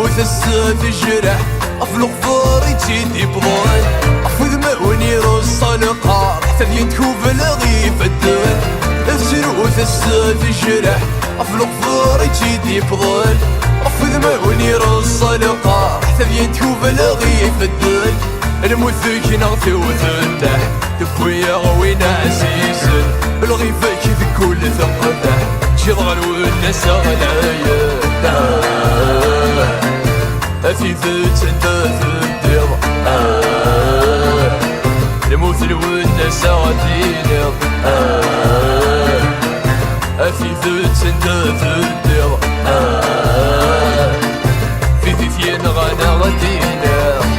تنوث الساف الجرح افلق فاري تيدي بضان افوذ ماوني رص القار حتى ينتكوف لغيف الدان تنوث الساف الجرح افلق فاري تيدي بضان افوذ ماوني رص القار حتى ينتكوف لغيف الدان المثك نغثي وثنتح دفويا غوين عزيزا الغيفك ذي كل ثقتح شغل والناس غلايا في ذات نداث الدير الموت والناس غادينا في ذات نداث الدير في ذيثيان غانا غادينا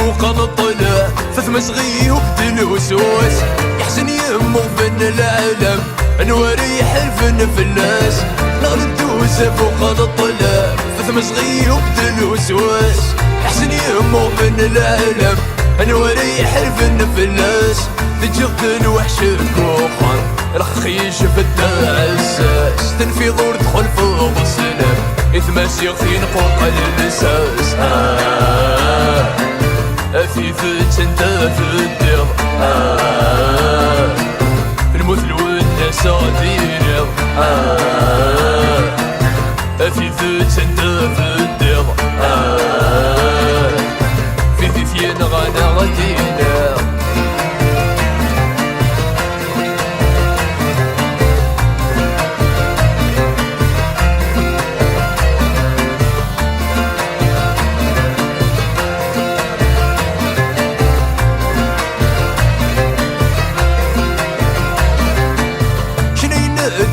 فوق الطلع فثم صغيه وبدل وسواس يحسن يمو فن العالم انواري يحلفن في الناس نغرد دوسة فوق الطلع فثم صغيه وبدل وسواس يحسن يمو فن العالم انواري يحلفن في الناس تجغد الوحش الكوخان الخيش بدنا عساس تنفي دور دخل في الغسلة إثماس يغثين قوق الاساس في ذات نداث الدير المثل والناس غادينا في ذات نداث الدير في ذيثيان غانا غادينا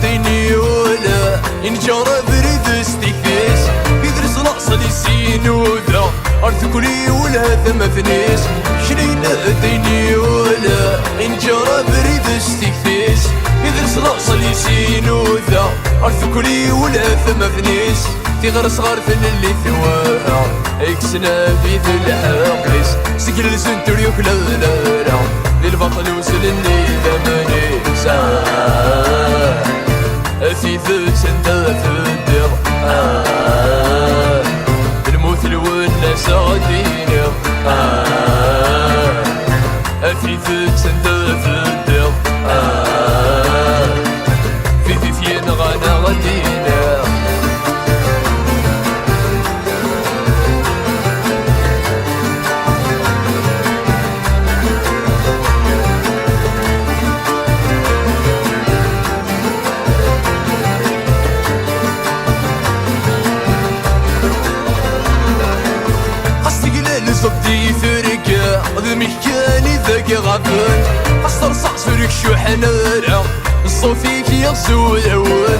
ديني ولا إن جرى بريد استكفيس يدرس الأصل يسين وذا أرثكلي ولا ثمثنيس شنين ديني ولا إن جرى بريد استكفيس يدرس الأصل يسين وذا أرثكلي ولا ثمثنيس تغر صغار ثن اللي ثواها اكسنا في ذي الحاقس سكر السنتر يوكلا لا ذي البطل وصل اللي ثمانيس في ذات نداث الدير المثل والناس غادينا في ذات نداث الدير في ذيثيان غانا غادينا صدي ثرقا ذمك كاني ذاك غابن قصر صعص فرك شو حنارا الصوفيك يغسو الأول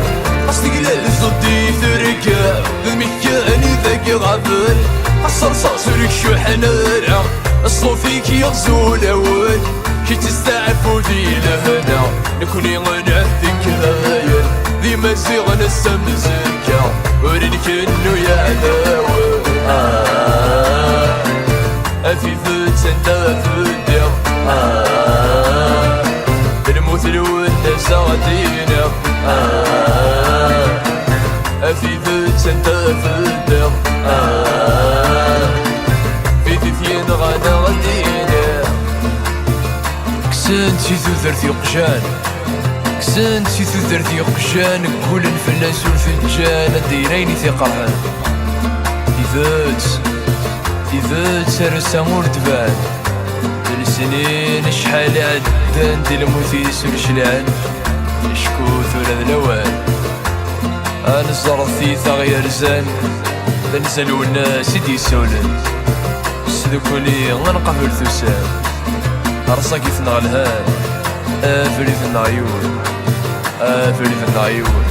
قصدقلال صدي ثرقا ذمك كاني ذاك غابن قصر صعص فرك شو حنارا الصوفيك يغسو الأول كي تستعفو ذي لهنا نكوني غنى ذكايا ذي مزيغ نسم زكا ورينك انو يا عداوة في ذات نداث الدير المثل والناس غادينا في ذات نداث الدير في ذيثيان غانا غادينا كسنت في ثوثرتي قجان كسنت في ثوثرتي قجان كل الفلاس والفنجان الديرين في قرهان في ذات سرسة مرتبان السنين شحال عدان دي المثيس والشلعان شكو ثورة ذلوان أنا زرثي ثغير زان تنزل والناس يدي سولن سدكولي غنقفل ثسان أرصاكي ثنغ الهان أفري ثنغ عيون أفري ثنغ عيون